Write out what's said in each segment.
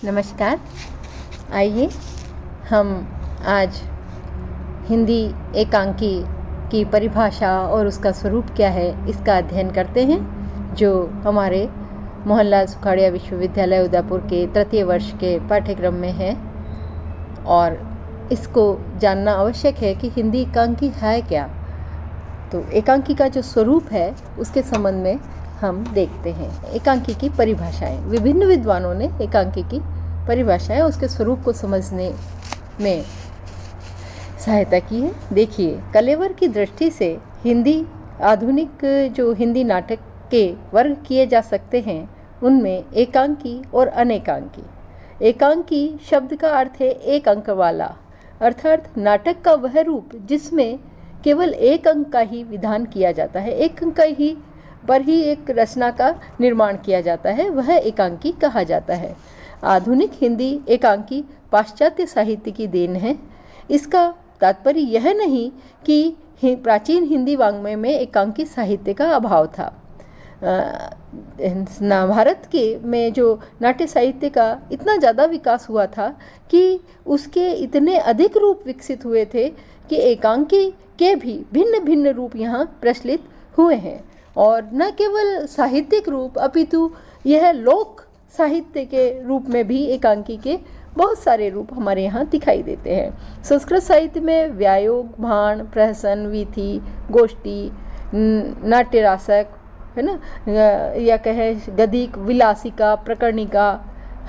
नमस्कार। आइए हम आज हिंदी एकांकी की परिभाषा और उसका स्वरूप क्या है इसका अध्ययन करते हैं, जो हमारे मोहनलाल सुखाड़िया विश्वविद्यालय उदयपुर के तृतीय वर्ष के पाठ्यक्रम में है। और इसको जानना आवश्यक है कि हिंदी एकांकी है क्या। तो एकांकी का जो स्वरूप है उसके संबंध में हम देखते हैं। एकांकी की परिभाषाएं, विभिन्न विद्वानों ने एकांकी की परिभाषाएं उसके स्वरूप को समझने में सहायता की है। देखिए, कलेवर की दृष्टि से हिंदी आधुनिक जो हिंदी नाटक के वर्ग किए जा सकते हैं उनमें एकांकी और अनेकांकी। एकांकी शब्द का अर्थ है एक अंक वाला, अर्थात नाटक का वह रूप जिसमें केवल एक अंक का ही विधान किया जाता है, एक अंक ही पर ही एक रचना का निर्माण किया जाता है, वह एकांकी कहा जाता है। आधुनिक हिंदी एकांकी पाश्चात्य साहित्य की देन है। इसका तात्पर्य यह नहीं कि प्राचीन हिंदी वाङ्मय में एकांकी साहित्य का अभाव था। भारत के में जो नाट्य साहित्य का इतना ज़्यादा विकास हुआ था कि उसके इतने अधिक रूप विकसित हुए थे कि एकांकी के भी भिन्न भिन्न रूप यहाँ प्रचलित हुए हैं। और न केवल साहित्यिक रूप अपितु यह लोक साहित्य के रूप में भी एकांकी के बहुत सारे रूप हमारे यहाँ दिखाई देते हैं। संस्कृत साहित्य में व्यायोग, भाण, प्रहसन, वीथी, गोष्ठी, नाट्यरासक, है ना, या कहें गदिक, विलासिका, प्रकरणिका,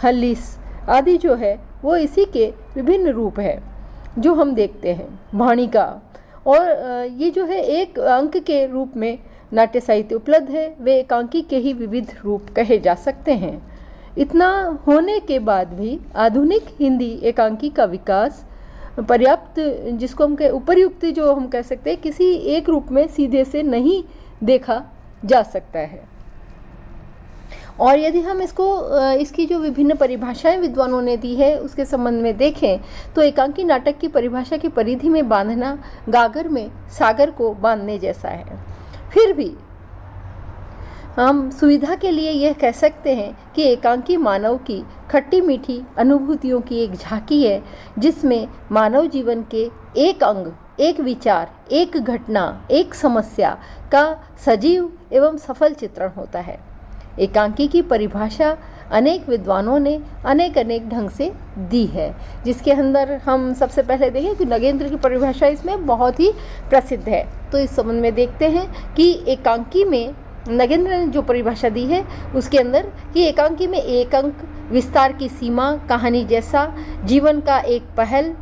हल्लिस आदि जो है वो इसी के विभिन्न रूप है जो हम देखते हैं। भाणिका और ये जो है एक अंक के रूप में नाट्य साहित्य उपलब्ध है, वे एकांकी के ही विविध रूप कहे जा सकते हैं। इतना होने के बाद भी आधुनिक हिंदी एकांकी का विकास पर्याप्त, जिसको हम उपयुक्त जो हम कह सकते हैं, किसी एक रूप में सीधे से नहीं देखा जा सकता है। और यदि हम इसकी जो विभिन्न परिभाषाएं विद्वानों ने दी है उसके संबंध में देखें तो एकांकी नाटक की परिभाषा की परिधि में बांधना गागर में सागर को बांधने जैसा है। फिर भी हम सुविधा के लिए यह कह सकते हैं कि एकांकी मानव की खट्टी मीठी अनुभूतियों की एक झांकी है, जिसमें मानव जीवन के एक अंग, एक विचार, एक घटना, एक समस्या का सजीव एवं सफल चित्रण होता है। एकांकी की परिभाषा अनेक विद्वानों ने अनेक ढंग से दी है, जिसके अंदर हम सबसे पहले देखें कि नगेंद्र की परिभाषा इसमें बहुत ही प्रसिद्ध है। तो इस संबंध में देखते हैं कि एकांकी में नगेंद्र ने जो परिभाषा दी है उसके अंदर कि एकांकी में एक अंक, विस्तार की सीमा, कहानी जैसा, जीवन का एक पहल,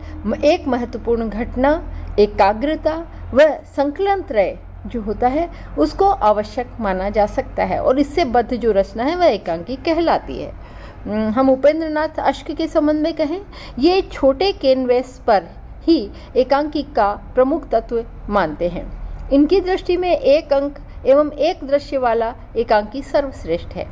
एक महत्वपूर्ण घटना, एकाग्रता व संकलन त्रय जो होता है उसको आवश्यक माना जा सकता है, और इससे बद्ध जो रचना है वह एकांकी कहलाती है। हम उपेंद्र नाथ अश्क के संबंध में कहें, ये छोटे कैनवेस पर ही एकांकी का प्रमुख तत्व मानते हैं। इनकी दृष्टि में एक अंक एवं एक दृश्य वाला एकांकी सर्वश्रेष्ठ है।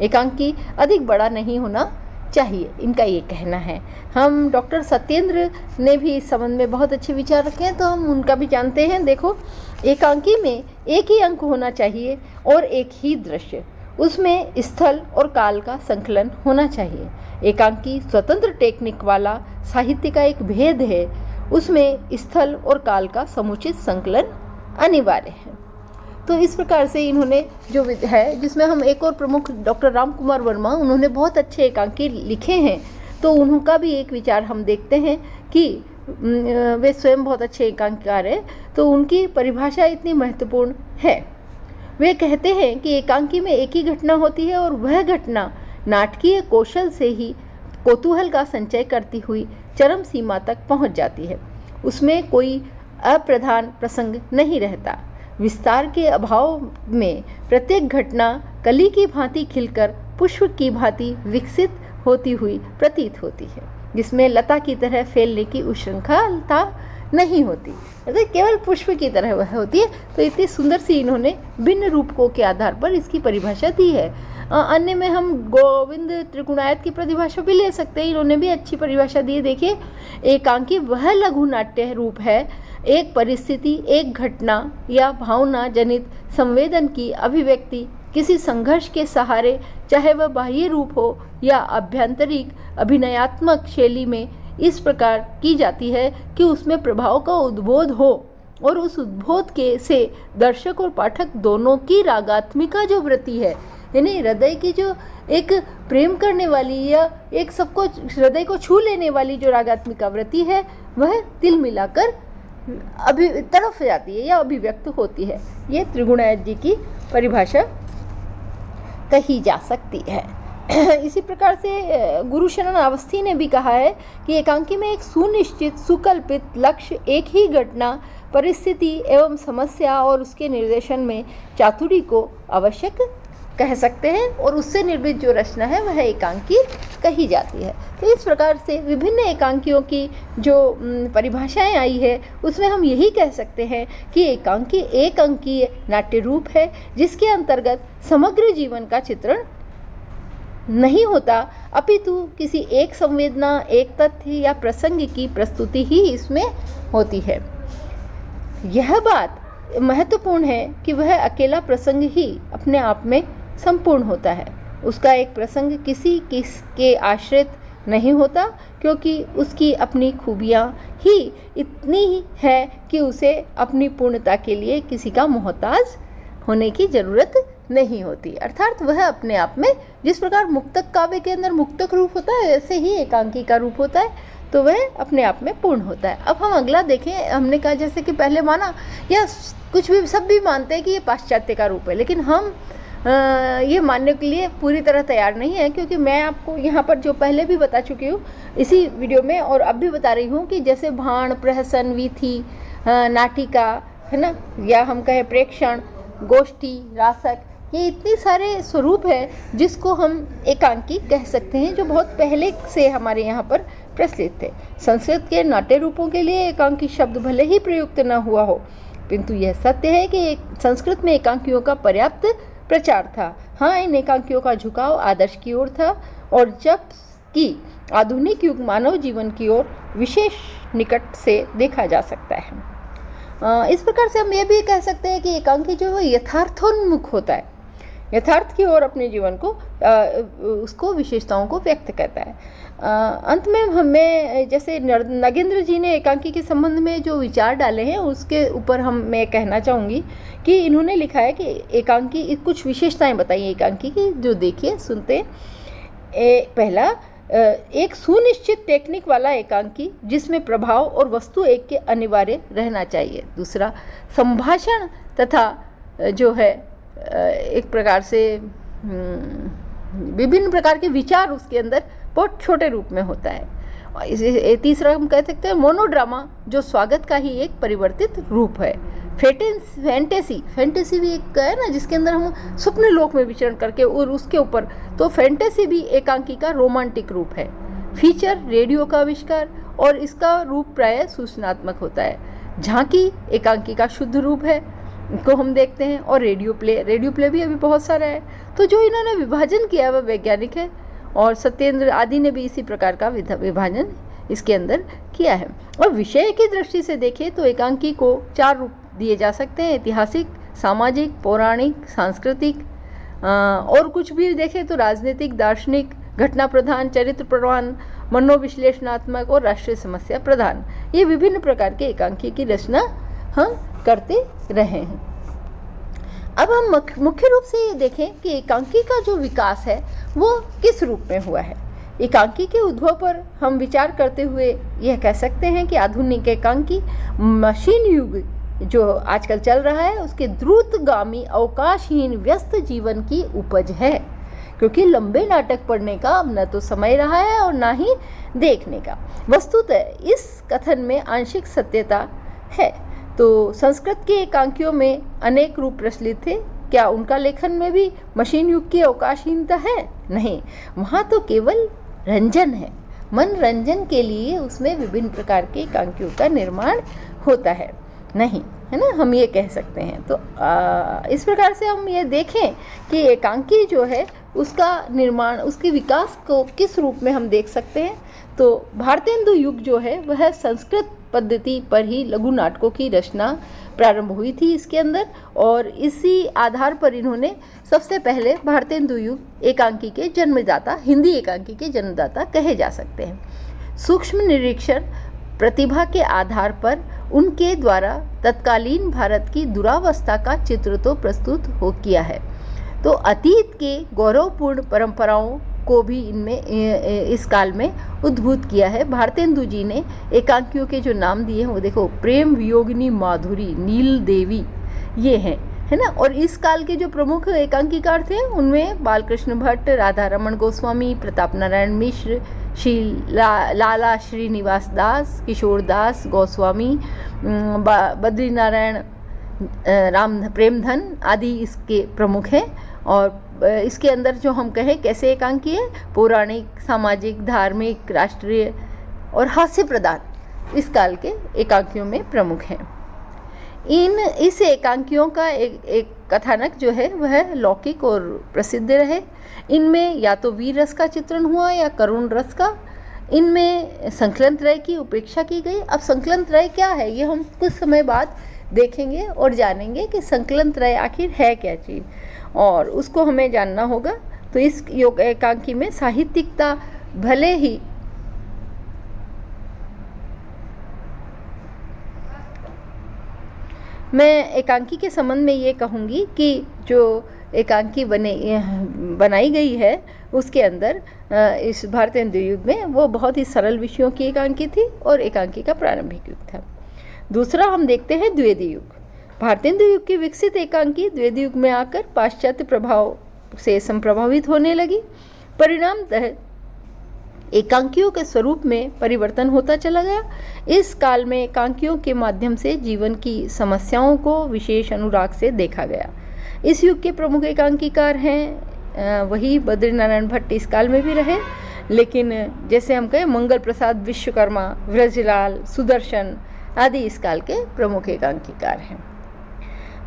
एकांकी अधिक बड़ा नहीं होना चाहिए, इनका ये कहना है। हम डॉक्टर सत्येंद्र ने भी इस संबंध में बहुत अच्छे विचार रखे हैं, तो हम उनका भी जानते हैं। देखो, एकांकी में एक ही अंक होना चाहिए और एक ही दृश्य, उसमें स्थल और काल का संकलन होना चाहिए। एकांकी स्वतंत्र टेक्निक वाला साहित्य का एक भेद है, उसमें स्थल और काल का समुचित संकलन अनिवार्य है। तो इस प्रकार से इन्होंने जो है, जिसमें हम एक और प्रमुख डॉक्टर राम कुमार वर्मा, उन्होंने बहुत अच्छे एकांकी लिखे हैं। तो उनका भी एक विचार हम देखते हैं कि वे स्वयं बहुत अच्छे एकांककार हैं, तो उनकी परिभाषा इतनी महत्वपूर्ण है। वे कहते हैं कि एकांकी में एक ही घटना होती है और वह घटना नाटकीय कौशल से ही कौतूहल का संचय करती हुई चरम सीमा तक पहुंच जाती है। उसमें कोई अप्रधान प्रसंग नहीं रहता। विस्तार के अभाव में प्रत्येक घटना कली की भांति खिलकर पुष्प की भांति विकसित होती हुई प्रतीत होती है, जिसमें लता की तरह फैलने की उच्छृंखलता नहीं होती, अगर केवल पुष्प की तरह वह होती है। तो इतनी सुंदर सी इन्होंने भिन्न रूपकों के आधार पर इसकी परिभाषा दी है। अन्य में हम गोविंद त्रिगुणायत की परिभाषा भी ले सकते हैं, इन्होंने भी अच्छी परिभाषा दी है। देखिए, एकांकी वह लघु नाट्य रूप है, एक परिस्थिति, एक घटना या भावना जनित संवेदन की अभिव्यक्ति किसी संघर्ष के सहारे, चाहे वह बाह्य रूप हो या आभ्यंतरिक अभिनयात्मक शैली में इस प्रकार की जाती है कि उसमें प्रभाव का उद्बोध हो और उस उद्बोध के से दर्शक और पाठक दोनों की रागात्मिका जो वृत्ति है, यानी हृदय की जो एक प्रेम करने वाली या एक सबको हृदय को छू लेने वाली जो रागात्मिका वृत्ति है, वह तिल मिलाकर तरफ जाती है या अभिव्यक्त होती है। ये त्रिगुणायत जी की परिभाषा कही जा सकती है। इसी प्रकार से गुरु शरण अवस्थी ने भी कहा है कि एकांकी में एक सुनिश्चित सुकल्पित लक्ष्य, एक ही घटना, परिस्थिति एवं समस्या और उसके निर्देशन में चातुरी को आवश्यक कह सकते हैं और उससे निर्मित जो रचना है वह एकांकी कही जाती है। तो इस प्रकार से विभिन्न एकांकियों की जो परिभाषाएं आई है उसमें हम यही कह सकते हैं कि एकांकी एक अंकीय नाट्य रूप है जिसके अंतर्गत समग्र जीवन का चित्रण नहीं होता, अपितु किसी एक संवेदना, एक तथ्य या प्रसंग की प्रस्तुति ही इसमें होती है। यह बात महत्वपूर्ण है कि वह अकेला प्रसंग ही अपने आप में संपूर्ण होता है। उसका एक प्रसंग किसी के आश्रित नहीं होता, क्योंकि उसकी अपनी खूबियाँ ही इतनी है कि उसे अपनी पूर्णता के लिए किसी का मोहताज होने की जरूरत नहीं होती। अर्थात वह अपने आप में, जिस प्रकार मुक्तक काव्य के अंदर मुक्तक रूप होता है वैसे ही एकांकी का रूप होता है, तो वह अपने आप में पूर्ण होता है। अब हम अगला देखें। हमने कहा जैसे कि पहले माना या कुछ भी सब भी मानते हैं कि ये पाश्चात्य का रूप है, लेकिन हम ये मानने के लिए पूरी तरह तैयार नहीं है, क्योंकि मैं आपको यहाँ पर जो पहले भी बता चुकी हूँ इसी वीडियो में और अब भी बता रही हूँ कि जैसे भाण, प्रहसन, वीथी, नाटिका है ना, या हम कहें प्रेक्षण, गोष्ठी, रासक, ये इतने सारे स्वरूप हैं जिसको हम एकांकी कह सकते हैं, जो बहुत पहले से हमारे यहाँ पर प्रचलित थे। संस्कृत के नाट्य रूपों के लिए एकांकी शब्द भले ही प्रयुक्त न हुआ हो, किंतु यह सत्य है कि संस्कृत में एकांकियों का पर्याप्त प्रचार था। हाँ, इन एकांकियों का झुकाव आदर्श की ओर था और जबकि आधुनिक युग मानव जीवन की ओर विशेष निकट से देखा जा सकता है। इस प्रकार से हम ये भी कह सकते हैं कि एकांकी जो है यथार्थोन्मुख होता है, यथार्थ की ओर अपने जीवन को उसको विशेषताओं को व्यक्त करता है। अंत में हमें जैसे नगेंद्र जी ने एकांकी के संबंध में जो विचार डाले हैं उसके ऊपर मैं कहना चाहूँगी कि इन्होंने लिखा है कि एकांकी कुछ विशेषताएं बताइए एकांकी की, जो देखिए सुनते। पहला, एक सुनिश्चित टेक्निक वाला एकांकी जिसमें प्रभाव और वस्तु एक के अनिवार्य रहना चाहिए। दूसरा, संभाषण तथा जो है एक प्रकार से विभिन्न प्रकार के विचार उसके अंदर बहुत छोटे रूप में होता है। तीसरा हम कह सकते हैं मोनोड्रामा, जो स्वागत का ही एक परिवर्तित रूप है। फैंटेसी भी एक है ना, जिसके अंदर हम स्वप्न लोक में विचरण करके और उसके ऊपर, तो फैंटेसी भी एकांकी का रोमांटिक रूप है। फीचर, रेडियो का आविष्कार, और इसका रूप प्रायः सूचनात्मक होता है। झांकी एकांकी का शुद्ध रूप है को हम देखते हैं, और रेडियो प्ले भी अभी बहुत सारा है। तो जो इन्होंने विभाजन किया वह वैज्ञानिक है, और सत्येंद्र आदि ने भी इसी प्रकार का विभाजन इसके अंदर किया है। और विषय की दृष्टि से देखें तो एकांकी को 4 रूप दिए जा सकते हैं: ऐतिहासिक, सामाजिक, पौराणिक, सांस्कृतिक, और कुछ भी देखें तो राजनीतिक, दार्शनिक, घटना प्रधान, चरित्र प्रधान, मनोविश्लेषणात्मक और राष्ट्रीय समस्या प्रधान। ये विभिन्न प्रकार के एकांकी की रचना हम करते रहे हैं। अब हम मुख्य रूप से ये देखें कि एकांकी का जो विकास है वो किस रूप में हुआ है। एकांकी के उद्भव पर हम विचार करते हुए यह कह सकते हैं कि आधुनिक एकांकी मशीन युग जो आजकल चल रहा है उसके द्रुतगामी अवकाशहीन व्यस्त जीवन की उपज है, क्योंकि लंबे नाटक पढ़ने का अब न तो समय रहा है और ना ही देखने का। वस्तुतः इस कथन में आंशिक सत्यता है। तो संस्कृत के एकांकियों में अनेक रूप प्रचलित थे। क्या उनका लेखन में भी मशीन युग की अवकाशहीनता है? नहीं, वहाँ तो केवल रंजन है, मनोरंजन के लिए उसमें विभिन्न प्रकार के एकांकियों का निर्माण होता है, नहीं है ना, हम ये कह सकते हैं। तो इस प्रकार से हम ये देखें कि एकांकी जो है उसका निर्माण, उसके विकास को किस रूप में हम देख सकते हैं। तो भारतेंदु युग जो है वह संस्कृत पद्धति पर ही लघु नाटकों की रचना प्रारंभ हुई थी इसके अंदर, और इसी आधार पर इन्होंने सबसे पहले भारतेंदु युग एकांकी के जन्मदाता, हिंदी एकांकी के जन्मदाता कहे जा सकते हैं। सूक्ष्म निरीक्षण प्रतिभा के आधार पर उनके द्वारा तत्कालीन भारत की दुरावस्था का चित्र तो प्रस्तुत हो किया है, तो अतीत के गौरवपूर्ण परंपराओं को भी इनमें इस काल में उद्भूत किया है। भारतेंदु जी ने एकांकियों के जो नाम दिए हैं वो देखो, प्रेम वियोगिनी माधुरी, नील देवी, ये हैं, है ना। और इस काल के जो प्रमुख एकांकीकार थे उनमें बालकृष्ण भट्ट, राधा रमण गोस्वामी, प्रताप नारायण मिश्र, लाला श्रीनिवास दास, किशोर दास गोस्वामी, बद्री नारायण, राम प्रेमधन आदि इसके प्रमुख हैं। और इसके अंदर जो हम कहें कैसे एकांकी है, पौराणिक, सामाजिक, धार्मिक, राष्ट्रीय और हास्य प्रधान इस काल के एकांकियों में प्रमुख हैं। इस एकांकियों का एक कथानक जो है वह लौकिक और प्रसिद्ध रहे। इनमें या तो वीर रस का चित्रण हुआ या करुण रस का। इनमें संकलन त्रय की उपेक्षा की गई। अब संकलन त्रय क्या है ये हम कुछ समय बाद देखेंगे और जानेंगे कि संकलन त्रय आखिर है क्या चीज़, और उसको हमें जानना होगा। तो इस योग एकांकी में साहित्यिकता भले ही मैं एकांकी के संबंध में ये कहूँगी कि जो एकांकी बनाई गई है उसके अंदर इस भारतेंदु युग में वो बहुत ही सरल विषयों की एकांकी थी और एकांकी का प्रारंभिक युग था। दूसरा हम देखते हैं द्विवेदी युग। भारतेंदु युग की विकसित एकांकी द्विवेदी युग में आकर पाश्चात्य प्रभाव से संप्रभावित होने लगी। परिणामतः एकांकियों के स्वरूप में परिवर्तन होता चला गया। इस काल में एकांकियों के माध्यम से जीवन की समस्याओं को विशेष अनुराग से देखा गया। इस युग के प्रमुख एकांकीकार हैं वही बद्री नारायण भट्ट इस काल में भी रहे, लेकिन जैसे हम कहें मंगल प्रसाद विश्वकर्मा, व्रजलाल, सुदर्शन आदि इस काल के प्रमुख एकांकीकार हैं।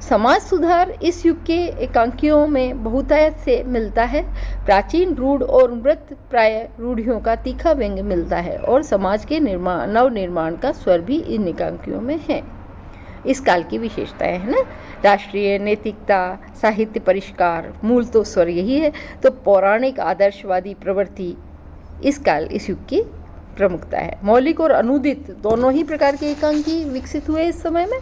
समाज सुधार इस युग के एकांकियों में बहुतायत से मिलता है। प्राचीन रूढ़ और मृत प्राय रूढ़ियों का तीखा व्यंग्य मिलता है और समाज के नवनिर्माण का स्वर भी इन एकांकियों में है। इस काल की विशेषताएं है ना, राष्ट्रीय नैतिकता, साहित्य परिष्कार, मूल तो स्वर यही है। तो पौराणिक आदर्शवादी प्रवृत्ति इस युग की प्रमुखता है। मौलिक और अनुदित दोनों ही प्रकार के एकांकी विकसित हुए इस समय में,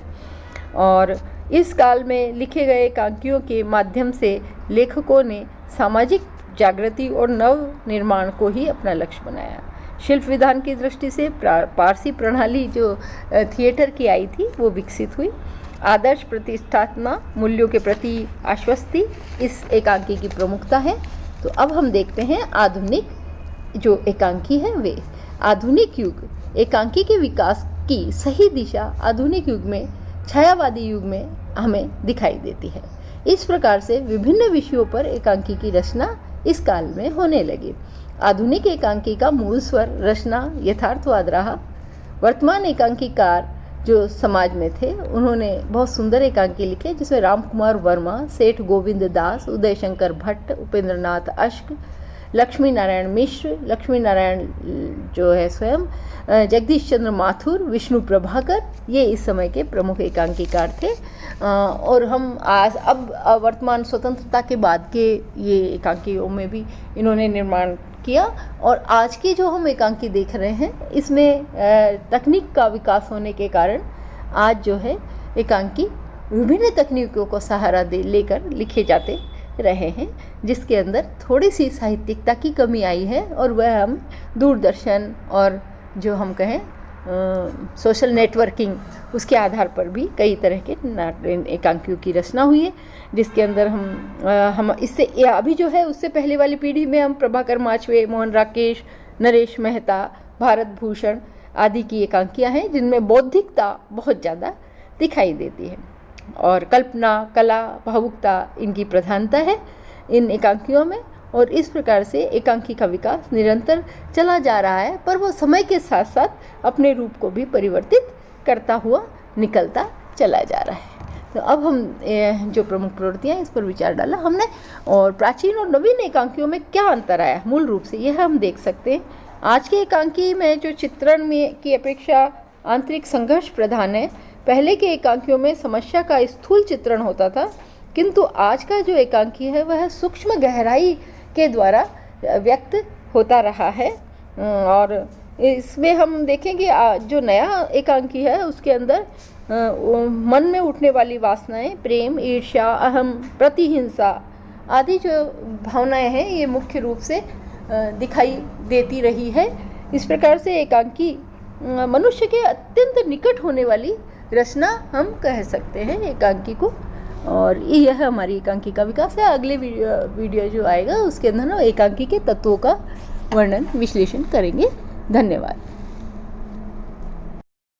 और इस काल में लिखे गए एकांकियों के माध्यम से लेखकों ने सामाजिक जागृति और नव निर्माण को ही अपना लक्ष्य बनाया। शिल्प विधान की दृष्टि से पारसी प्रणाली जो थिएटर की आई थी वो विकसित हुई। आदर्श प्रतिष्ठात्मा मूल्यों के प्रति आश्वस्ति इस एकांकी की प्रमुखता है। तो अब हम देखते हैं आधुनिक जो एकांकी है वे। आधुनिक युग एकांकी के विकास की सही दिशा आधुनिक युग में, छायावादी युग में हमें दिखाई देती है। इस प्रकार से विभिन्न विषयों पर एकांकी की रचना इस काल में होने लगी। आधुनिक एकांकी का मूल स्वर रचना यथार्थवाद रहा। वर्तमान एकांकीकार जो समाज में थे उन्होंने बहुत सुंदर एकांकी लिखे, जिसमें राम कुमार वर्मा, सेठ गोविंद दास, उदय शंकर भट्ट, उपेंद्रनाथ अश्क, लक्ष्मी नारायण मिश्र, लक्ष्मी नारायण जो है स्वयं, जगदीश चंद्र माथुर, विष्णु प्रभाकर, ये इस समय के प्रमुख एकांकीकार थे। और हम आज अब वर्तमान स्वतंत्रता के बाद के ये एकांकियों में भी इन्होंने निर्माण किया। और आज की जो हम एकांकी देख रहे हैं इसमें तकनीक का विकास होने के कारण आज जो है एकांकी विभिन्न तकनीकों को सहारा लेकर लिखे जाते रहे हैं, जिसके अंदर थोड़ी सी साहित्यिकता की कमी आई है, और वह हम दूरदर्शन और जो हम कहें सोशल नेटवर्किंग उसके आधार पर भी कई तरह के एकांकियों की रचना हुई है, जिसके अंदर हम इससे अभी जो है उससे पहले वाली पीढ़ी में हम प्रभाकर माचवे, मोहन राकेश, नरेश मेहता, भारत भूषण आदि की एकांकियाँ हैं जिनमें बौद्धिकता बहुत ज़्यादा दिखाई देती है और कल्पना, कला, भावुकता इनकी प्रधानता है इन एकांकियों में। और इस प्रकार से एकांकी का विकास निरंतर चला जा रहा है, पर वो समय के साथ साथ अपने रूप को भी परिवर्तित करता हुआ निकलता चला जा रहा है। तो अब हम जो प्रमुख प्रवृत्तियाँ इस पर विचार डाला हमने, और प्राचीन और नवीन एकांकियों में क्या अंतर आया मूल रूप से यह हम देख सकते हैं। आज के एकांकी में जो चित्रण में की अपेक्षा आंतरिक संघर्ष प्रधान है। पहले के एकांकियों में समस्या का स्थूल चित्रण होता था, किंतु आज का जो एकांकी है वह सूक्ष्म गहराई के द्वारा व्यक्त होता रहा है। और इसमें हम देखेंगे जो नया एकांकी है उसके अंदर मन में उठने वाली वासनाएं, प्रेम, ईर्ष्या, अहम, प्रतिहिंसा आदि जो भावनाएं हैं ये मुख्य रूप से दिखाई देती रही है। इस प्रकार से एकांकी मनुष्य के अत्यंत निकट होने वाली रचना हम कह सकते हैं एकांकी को। और यह हमारी एकांकी का विकास है। अगले वीडियो जो आएगा उसके अंदर हम एकांकी के तत्वों का वर्णन, विश्लेषण करेंगे। धन्यवाद।